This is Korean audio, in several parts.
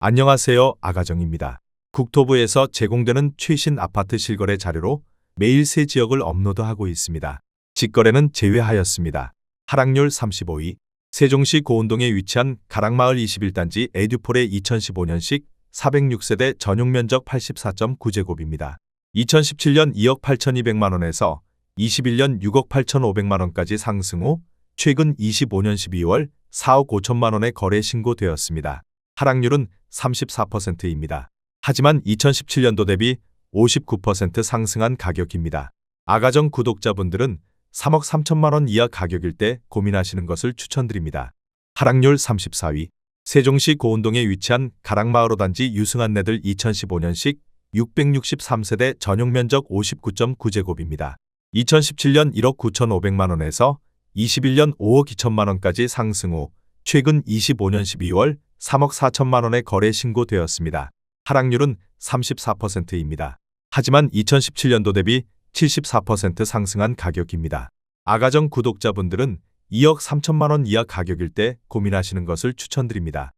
안녕하세요. 아가정입니다. 국토부에서 제공되는 최신 아파트 실거래 자료로 매일 새 지역을 업로드하고 있습니다. 직거래는 제외하였습니다. 하락률 35위. 세종시 고운동에 위치한 가락마을 21단지 에듀폴의 2015년식 406세대 전용면적 84.9제곱입니다. 2017년 2억 8,200만원에서 21년 6억 8,500만원까지 상승 후 최근 25년 12월 4억 5천만원에 거래 신고되었습니다. 하락률은 34%입니다. 하지만 2017년도 대비 59% 상승한 가격입니다. 아가정 구독자분들은 3억 3천만원 이하 가격일 때 고민하시는 것을 추천드립니다. 하락률 34위. 세종시 고운동에 위치한 가락마을 5단지 유승한내들 2015년식 663세대 전용면적 59.9제곱입니다. 2017년 1억 9,500만원에서 21년 5억 2천만원까지 상승 후 최근 25년 12월 3억 4천만원에 거래 신고되었습니다. 하락률은 34%입니다. 하지만 2017년도 대비 74% 상승한 가격입니다. 아가정 구독자분들은 2억 3천만원 이하 가격일 때 고민하시는 것을 추천드립니다.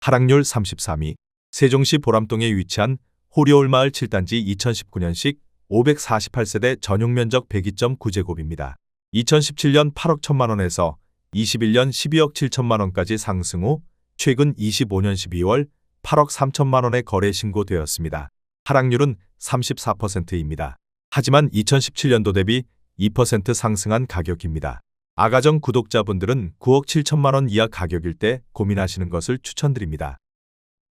하락률 33위. 세종시 보람동에 위치한 호리올마을 7단지 2019년식 548세대 전용면적 102.9제곱입니다. 2017년 8억 1천만원에서 21년 12억 7천만원까지 상승 후 최근 25년 12월 8억 3천만원에 거래 신고되었습니다. 하락률은 34%입니다. 하지만 2017년도 대비 2% 상승한 가격입니다. 아가정 구독자분들은 9억 7천만원 이하 가격일 때 고민하시는 것을 추천드립니다.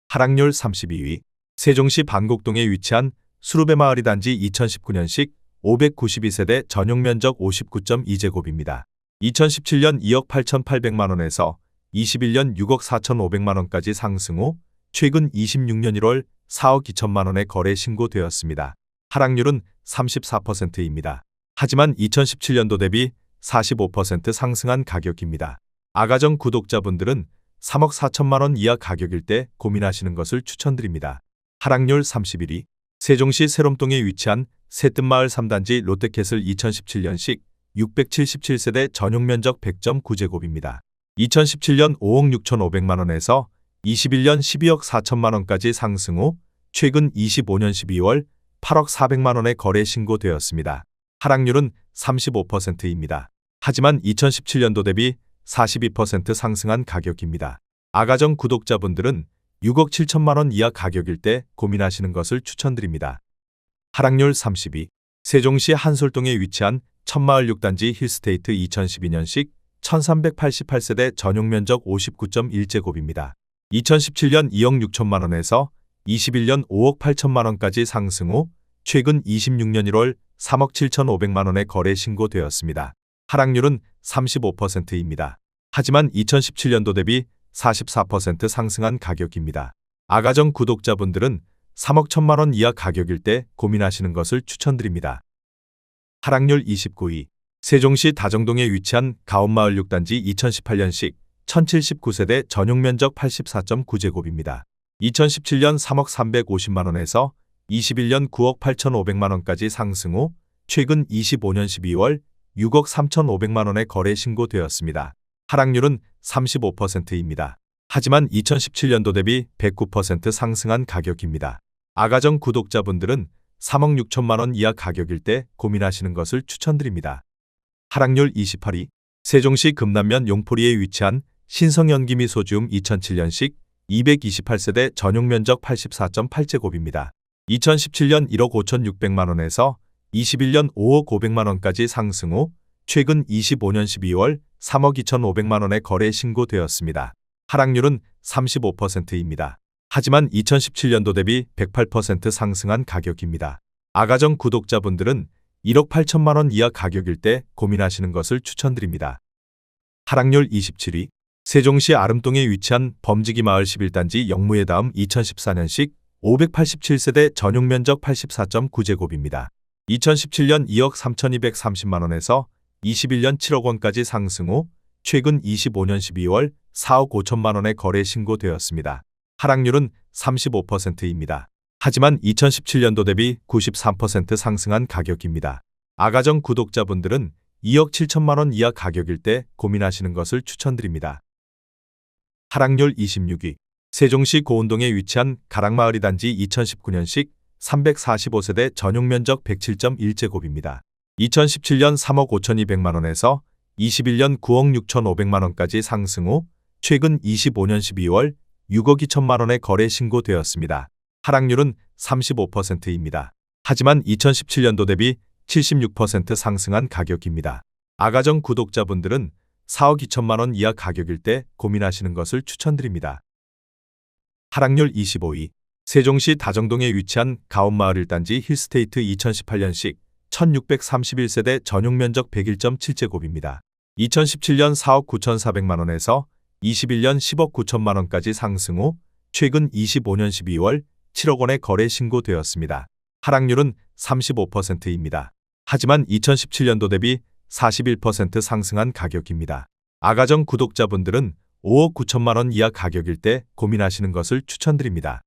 하락률 32위. 세종시 반곡동에 위치한 수루베마을 2단지 2019년식 592세대 전용면적 59.2제곱입니다. 2017년 2억 8,800만원에서 21년 6억 4,500만원까지 상승 후 최근 26년 1월 4억 2천만원에 거래 신고되었습니다. 하락률은 34%입니다. 하지만 2017년도 대비 45% 상승한 가격입니다. 아가정 구독자분들은 3억 4천만원 이하 가격일 때 고민하시는 것을 추천드립니다. 하락률 31위. 세종시 세롬동에 위치한 새뜸마을 3단지 롯데캐슬 2017년식 677세대 전용면적 100.9제곱입니다. 2017년 5억 6,500만원에서 21년 12억 4천만원까지 상승 후 최근 25년 12월 8억 400만원에 거래 신고되었습니다. 하락률은 35%입니다. 하지만 2017년도 대비 42% 상승한 가격입니다. 아가정 구독자분들은 6억 7천만원 이하 가격일 때 고민하시는 것을 추천드립니다. 하락률 30위. 세종시 한솔동에 위치한 천마을 6단지 힐스테이트 2012년식 1388세대 전용면적 59.1제곱입니다. 2017년 2억 6천만원에서 21년 5억 8천만원까지 상승 후 최근 26년 1월 3억 7,500만원에 거래 신고되었습니다. 하락률은 35%입니다. 하지만 2017년도 대비 44% 상승한 가격입니다. 아가정 구독자분들은 3억 1천만원 이하 가격일 때 고민하시는 것을 추천드립니다. 하락률 29위. 세종시 다정동에 위치한 가온마을 6단지 2018년식 1079세대 전용면적 84.9제곱입니다. 2017년 3억 350만원에서 21년 9억 8,500만원까지 상승 후 최근 25년 12월 6억 3,500만원에 거래 신고되었습니다. 하락률은 35%입니다. 하지만 2017년도 대비 109% 상승한 가격입니다. 아가정 구독자분들은 3억 6천만원 이하 가격일 때 고민하시는 것을 추천드립니다. 하락률 28위. 세종시 금남면 용포리에 위치한 신성연기미소지움 2007년식 228세대 전용면적 84.8제곱입니다. 2017년 1억 5,600만원에서 21년 5억 500만원까지 상승 후 최근 25년 12월 3억 2,500만원에 거래 신고되었습니다. 하락률은 35%입니다. 하지만 2017년도 대비 108% 상승한 가격입니다. 아가정 구독자분들은 1억 8천만원 이하 가격일 때 고민하시는 것을 추천드립니다. 하락률 27위. 세종시 아름동에 위치한 범지기마을 11단지 영무의 다음 2014년식 587세대 전용면적 84.9제곱입니다. 2017년 2억 3,230만원에서 21년 7억 원까지 상승 후 최근 25년 12월 4억 5천만원에 거래 신고되었습니다. 하락률은 35%입니다. 하지만 2017년도 대비 93% 상승한 가격입니다. 아가정 구독자분들은 2억 7천만원 이하 가격일 때 고민하시는 것을 추천드립니다. 하락률 26위. 세종시 고운동에 위치한 가락마을이 단지 2019년식 345세대 전용 면적 107.1제곱입니다. 2017년 3억 5,200만원에서 21년 9억 6,500만원까지 상승 후 최근 25년 12월 6억 2천만원에 거래 신고되었습니다. 하락률은 35%입니다. 하지만 2017년도 대비 76% 상승한 가격입니다. 아가정 구독자분들은 4억 2천만원 이하 가격일 때 고민하시는 것을 추천드립니다. 하락률 25위. 세종시 다정동에 위치한 가온마을 1단지 힐스테이트 2018년식 1631세대 전용 면적 101.7제곱입니다. 2017년 4억 9,400만원에서 21년 10억 9천만원까지 상승 후 최근 25년 12월 7억 원에 거래 신고되었습니다. 하락률은 35%입니다. 하지만 2017년도 대비 41% 상승한 가격입니다. 아가정 구독자분들은 5억 9천만원 이하 가격일 때 고민하시는 것을 추천드립니다.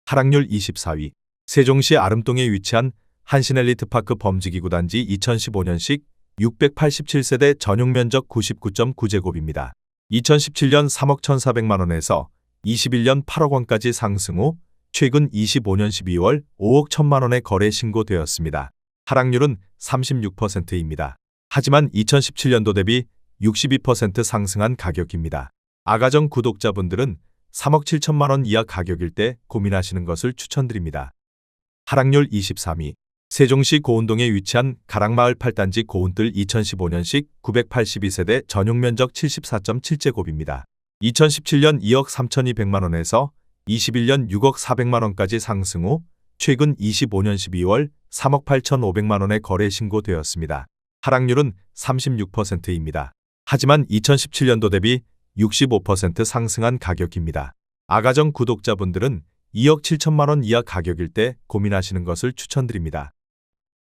하락률 24위. 세종시 아름동에 위치한 한신엘리트파크 범지기구 단지 2015년식 687세대 전용 면적 99.9제곱입니다. 2017년 3억 1,400만원에서 21년 8억 원까지 상승 후 최근 25년 12월 5억 1천만원에 거래 신고되었습니다. 하락률은 36%입니다. 하지만 2017년도 대비 62% 상승한 가격입니다. 아가정 구독자분들은 3억 7천만원 이하 가격일 때 고민하시는 것을 추천드립니다. 하락률 23위. 세종시 고운동에 위치한 가락마을 8단지 고운뜰 2015년식 982세대 전용 면적 74.7제곱입니다. 2017년 2억 3,200만원에서 21년 6억 400만원까지 상승 후 최근 25년 12월 3억 8,500만원에 거래 신고되었습니다. 하락률은 36%입니다. 하지만 2017년도 대비 65% 상승한 가격입니다. 아가정 구독자분들은 2억 7천만원 이하 가격일 때 고민하시는 것을 추천드립니다.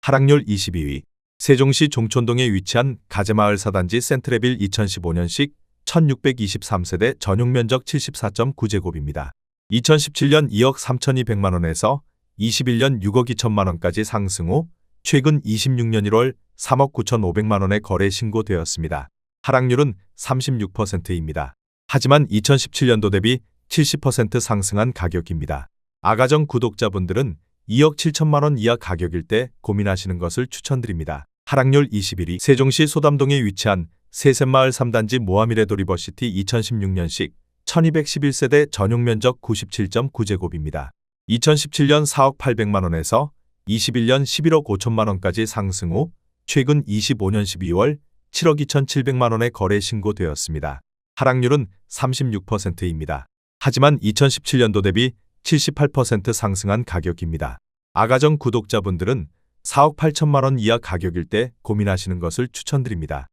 하락률 22위. 세종시 종촌동에 위치한 가재마을 4단지 센트레빌 2015년식 1623세대 전용 면적 74.9제곱입니다. 2017년 2억 3,200만원에서 21년 6억 2천만원까지 상승 후 최근 26년 1월 3억 9,500만원에 거래 신고되었습니다. 하락률은 36%입니다. 하지만 2017년도 대비 70% 상승한 가격입니다. 아가정 구독자분들은 2억 7천만원 이하 가격일 때 고민하시는 것을 추천드립니다. 하락률 21위. 세종시 소담동에 위치한 세셋마을 3단지 모하미레도 리버시티 2016년식 1211세대 전용 면적 97.9제곱입니다. 2017년 4억 800만원에서 21년 11억 5천만원까지 상승 후 최근 25년 12월 7억 2,700만원에 거래 신고되었습니다. 하락률은 36%입니다. 하지만 2017년도 대비 78% 상승한 가격입니다. 아가정 구독자분들은 4억 8천만원 이하 가격일 때 고민하시는 것을 추천드립니다.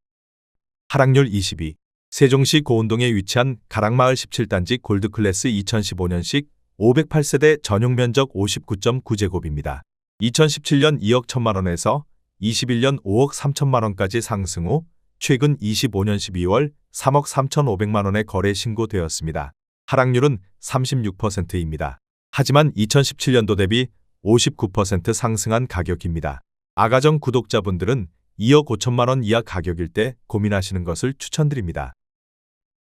하락률 22. 세종시 고운동에 위치한 가락마을 17단지 골드클래스 2015년식 508세대 전용 면적 59.9제곱입니다. 2017년 2억 1천만원에서 21년 5억 3천만원까지 상승 후 최근 25년 12월 3억 3,500만원에 거래 신고되었습니다. 하락률은 36%입니다. 하지만 2017년도 대비 59% 상승한 가격입니다. 아가정 구독자분들은 2억 5천만원 이하 가격일 때 고민하시는 것을 추천드립니다.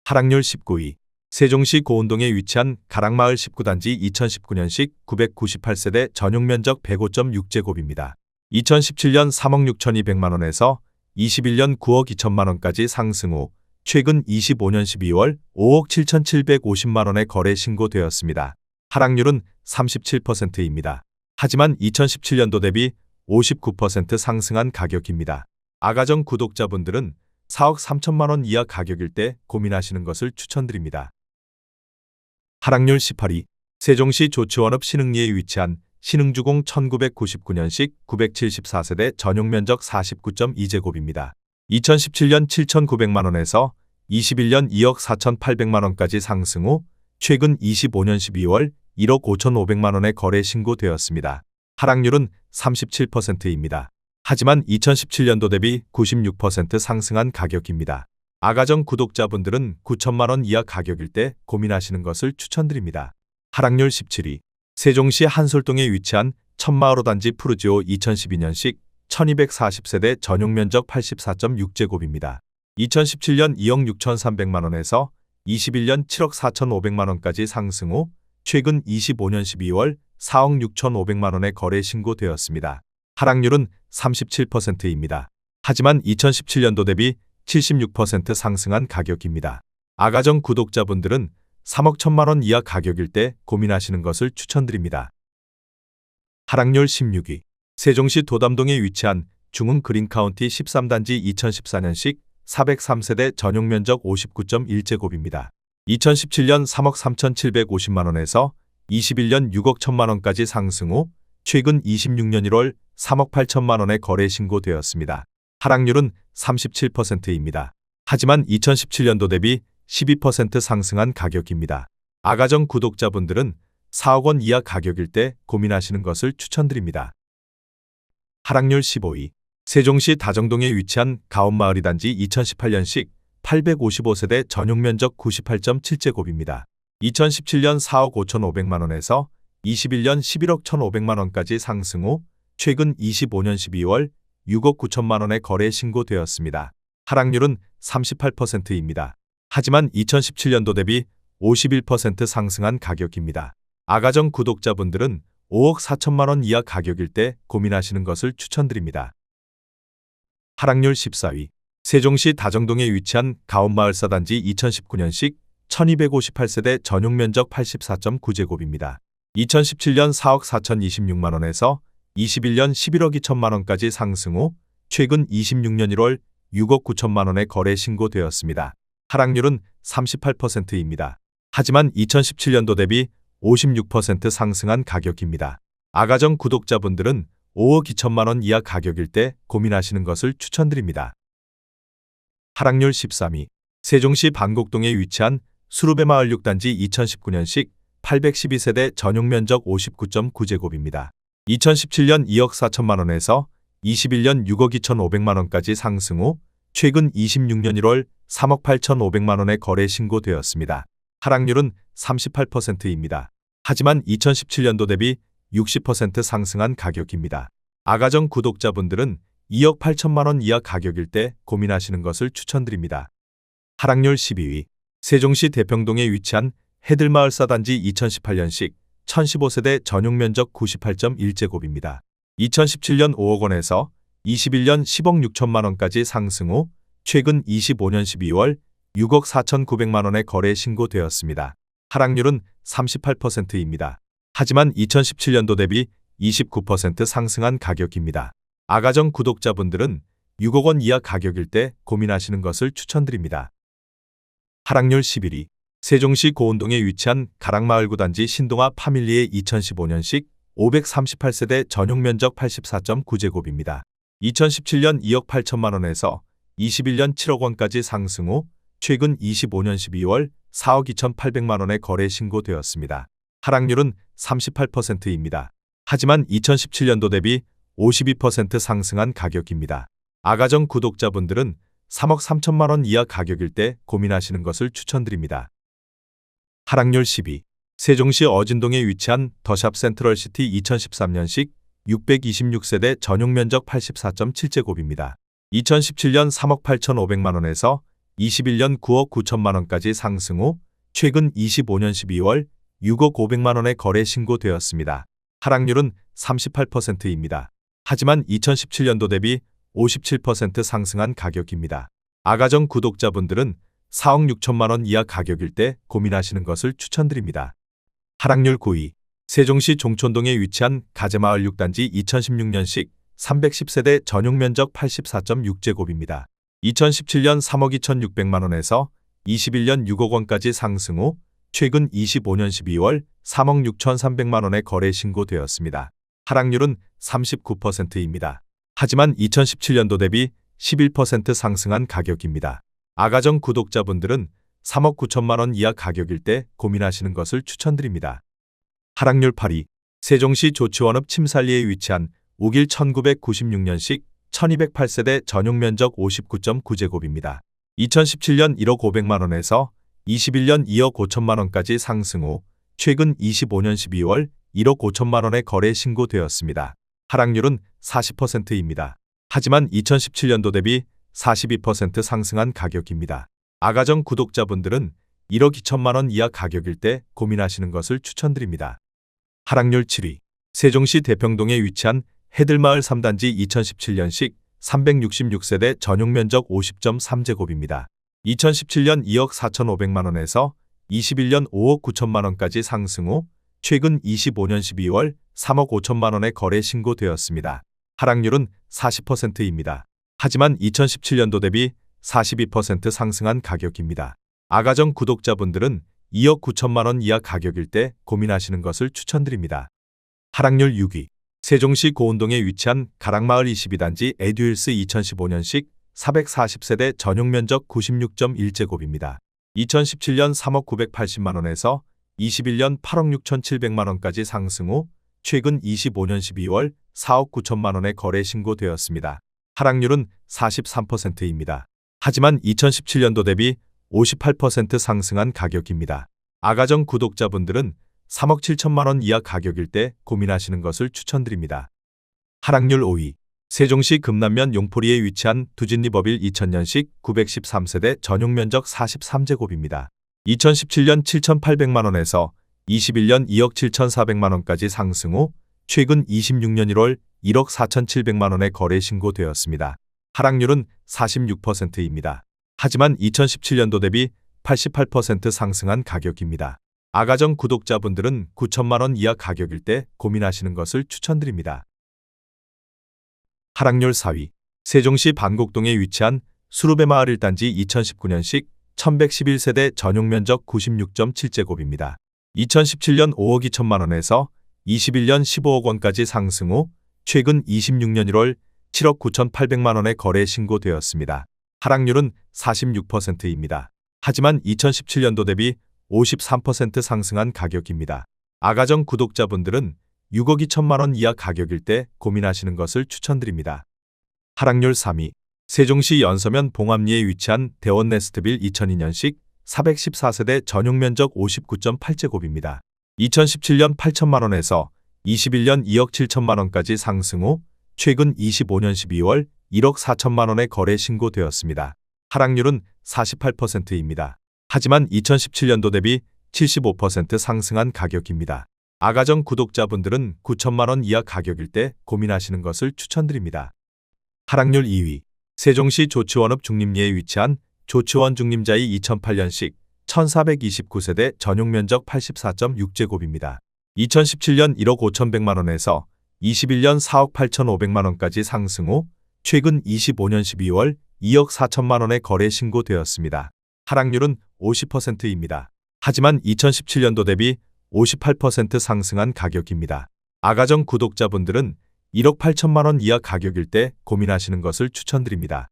하락률 19위. 세종시 고운동에 위치한 가락마을 19단지 2019년식 998세대 전용 면적 105.6제곱입니다. 2017년 3억 6,200만원에서 21년 9억 2천만원까지 상승 후 최근 25년 12월 5억 7,750만원에 거래 신고되었습니다. 하락률은 37%입니다. 하지만 2017년도 대비 59% 상승한 가격입니다. 아가정 구독자분들은 4억 3천만원 이하 가격일 때 고민하시는 것을 추천드립니다. 하락률 18위. 세종시 조치원읍 신흥리에 위치한 신흥주공 1999년식 974세대 전용 면적 49.2제곱입니다. 2017년 7,900만원에서 21년 2억 4,800만원까지 상승 후 최근 25년 12월 1억 5,500만원에 거래 신고되었습니다. 하락률은 37%입니다. 하지만 2017년도 대비 96% 상승한 가격입니다. 아가정 구독자분들은 9천만원 이하 가격일 때 고민하시는 것을 추천드립니다. 하락률 17위. 세종시 한솔동에 위치한 천마을 5단지 푸르지오 2012년식 1240세대 전용 면적 84.6제곱입니다. 2017년 2억 6,300만원에서 21년 7억 4,500만 원까지 상승 후 최근 25년 12월 4억 6,500만 원의 거래 신고되었습니다. 하락률은 37%입니다. 하지만 2017년도 대비 76% 상승한 가격입니다. 아가정 구독자분들은 3억 1천만 원 이하 가격일 때 고민하시는 것을 추천드립니다. 하락률 16위. 세종시 도담동에 위치한 중흥 그린카운티 13단지 2014년식 403세대 전용 면적 59.1제곱입니다. 2017년 3억 3,750만 원에서 21년 6억 1천만 원까지 상승 후 최근 26년 1월 3억 8천만 원에 거래 신고되었습니다. 하락률은 37%입니다. 하지만 2017년도 대비 12% 상승한 가격입니다. 아가정 구독자분들은 4억 원 이하 가격일 때 고민하시는 것을 추천드립니다. 하락률 15위. 세종시 다정동에 위치한 가온마을이 단지 2018년식 855세대 전용 면적 98.7제곱입니다. 2017년 4억 5,500만 원에서 21년 11억 1,500만 원까지 상승 후 최근 25년 12월 6억 9천만 원에 거래 신고되었습니다. 하락률은 38%입니다. 하지만 2017년도 대비 51% 상승한 가격입니다. 아가정 구독자분들은 5억 4천만 원 이하 가격일 때 고민하시는 것을 추천드립니다. 하락률 14위. 세종시 다정동에 위치한 가온마을사 단지 2019년식 1258세대 전용 면적 84.9제곱입니다. 2017년 4억 4,026만 원에서 21년 11억 2천만 원까지 상승 후 최근 26년 1월 6억 9천만 원에 거래 신고되었습니다. 하락률은 38%입니다. 하지만 2017년도 대비 56% 상승한 가격입니다. 아가정 구독자분들은 5억 2천만 원 이하 가격일 때 고민하시는 것을 추천드립니다. 하락률 13위. 세종시 반곡동에 위치한 수루베마을 6단지 2019년식 812세대 전용 면적 59.9제곱입니다. 2017년 2억 4천만 원에서 21년 6억 2,500만 원까지 상승 후 최근 26년 1월 3억 8,500만 원에 거래 신고되었습니다. 하락률은 38%입니다. 하지만 2017년도 대비 60% 상승한 가격입니다. 아가정 구독자분들은 2억 8천만 원 이하 가격일 때 고민하시는 것을 추천드립니다. 하락률 12위. 세종시 대평동에 위치한 해들마을사 단지 2018년식 1015세대 전용 면적 98.1제곱입니다. 2017년 5억 원에서 21년 10억 6천만 원까지 상승 후 최근 25년 12월 6억 4,900만 원에 거래 신고되었습니다. 하락률은 38%입니다. 하지만 2017년도 대비 29% 상승한 가격입니다. 아가정 구독자분들은 6억 원 이하 가격일 때 고민하시는 것을 추천드립니다. 하락률 11위. 세종시 고운동에 위치한 가락마을 9단지 신동아 파밀리의 2015년식 538세대 전용 면적 84.9제곱입니다. 2017년 2억 8천만 원에서 21년 7억 원까지 상승 후 최근 25년 12월 4억 2,800만 원에 거래 신고되었습니다. 하락률은 38%입니다. 하지만 2017년도 대비 52% 상승한 가격입니다. 아가정 구독자분들은 3억 3천만 원 이하 가격일 때 고민하시는 것을 추천드립니다. 하락률 10위. 세종시 어진동에 위치한 더샵 센트럴시티 2013년식 626세대 전용 면적 84.7제곱입니다. 2017년 3억 8,500만 원에서 21년 9억 9천만 원까지 상승 후 최근 25년 12월 6억 500만 원에 거래 신고되었습니다. 하락률은 38%입니다. 하지만 2017년도 대비 57% 상승한 가격입니다. 아가정 구독자분들은 4억 6천만 원 이하 가격일 때 고민하시는 것을 추천드립니다. 하락률 9위. 세종시 종촌동에 위치한 가재마을 6단지 2016년식 310세대 전용 면적 84.6제곱입니다. 2017년 3억 2,600만 원에서 21년 6억 원까지 상승 후 최근 25년 12월 3억 6,300만 원에 거래 신고되었습니다. 하락률은 39%입니다. 하지만 2017년도 대비 11% 상승한 가격입니다. 아가정 구독자분들은 3억 9천만 원 이하 가격일 때 고민하시는 것을 추천드립니다. 하락률 8위. 세종시 조치원읍 침살리에 위치한 우길 1996년식 1208세대 전용 면적 59.9제곱입니다. 2017년 1억 500만 원에서 21년 2억 5천만 원까지 상승 후 최근 25년 12월 1억 5천만 원에 거래 신고되었습니다. 하락률은 40%입니다. 하지만 2017년도 대비 42% 상승한 가격입니다. 아가정 구독자분들은 1억 2천만 원 이하 가격일 때 고민하시는 것을 추천드립니다. 하락률 7위. 세종시 대평동에 위치한 해들마을 3단지 2017년식 366세대 전용면적 50.3제곱입니다. 2017년 2억 4,500만 원에서 21년 5억 9천만 원까지 상승 후 최근 25년 12월 3억 5천만 원에 거래 신고되었습니다. 하락률은 40%입니다. 하지만 2017년도 대비 42% 상승한 가격입니다. 아가정 구독자분들은 2억 9천만 원 이하 가격일 때 고민하시는 것을 추천드립니다. 하락률 6위. 세종시 고운동에 위치한 가락마을 22단지 에듀힐스 2015년식 440세대 전용면적 96.1제곱입니다. 2017년 3억 980만 원에서 21년 8억 6,700만 원까지 상승 후 최근 25년 12월 4억 9천만 원에 거래 신고되었습니다. 하락률은 43%입니다. 하지만 2017년도 대비 58% 상승한 가격입니다. 아가정 구독자분들은 3억 7천만 원 이하 가격일 때 고민하시는 것을 추천드립니다. 하락률 5위. 세종시 금남면 용포리에 위치한 두진리버빌 2000년식 913세대 전용면적 43제곱입니다. 2017년 7,800만 원에서 21년 2억 7,400만 원까지 상승 후 최근 26년 1월 1억 4,700만 원에 거래 신고되었습니다. 하락률은 46%입니다. 하지만 2017년도 대비 88% 상승한 가격입니다. 아가정 구독자분들은 9천만 원 이하 가격일 때 고민하시는 것을 추천드립니다. 하락률 4위. 세종시 반곡동에 위치한 수루베마을 1단지 2019년식 1111세대 전용면적 96.7제곱입니다. 2017년 5억 2천만 원에서 21년 15억 원까지 상승 후 최근 26년 1월 7억 9,800만 원에 거래 신고되었습니다. 하락률은 46%입니다. 하지만 2017년도 대비 53% 상승한 가격입니다. 아가정 구독자분들은 6억 2천만 원 이하 가격일 때 고민하시는 것을 추천드립니다. 하락률 3위. 세종시 연서면 봉암리에 위치한 대원네스트빌 2002년식 414세대 전용면적 59.8제곱입니다. 2017년 8천만 원에서 21년 2억 7천만 원까지 상승 후 최근 25년 12월 1억 4천만 원에 거래 신고되었습니다. 하락률은 48%입니다. 하지만 2017년도 대비 75% 상승한 가격입니다. 아가정 구독자분들은 9천만 원 이하 가격일 때 고민하시는 것을 추천드립니다. 하락률 2위. 세종시 조치원읍 중림리에 위치한 조치원 중림자이 2008년식 1429세대 전용면적 84.6제곱입니다. 2017년 1억 5,100만 원에서 21년 4억 8,500만 원까지 상승 후 최근 25년 12월 2억 4천만 원에 거래 신고되었습니다. 하락률은 50%입니다. 하지만 2017년도 대비 58% 상승한 가격입니다. 아가정 구독자분들은 1억 8천만 원 이하 가격일 때 고민하시는 것을 추천드립니다.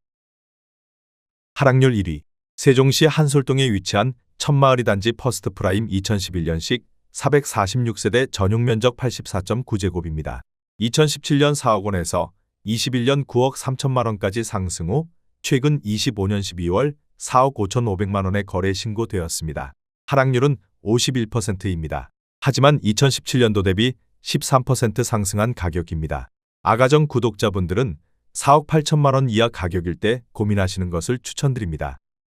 하락률 1위. 세종시 한솔동에 위치한 천마을이 단지 퍼스트프라임 2011년식 446세대 전용면적 84.9제곱입니다. 2017년 4억 원에서 21년 9억 3천만 원까지 상승 후 최근 25년 12월 4억 5,500만 원에 거래 신고되었습니다. 하락률은 51%입니다. 하지만 2017년도 대비 13% 상승한 가격입니다. 아가정 구독자분들은 4억 8천만 원 이하 가격일 때 고민하시는 것을 추천드립니다.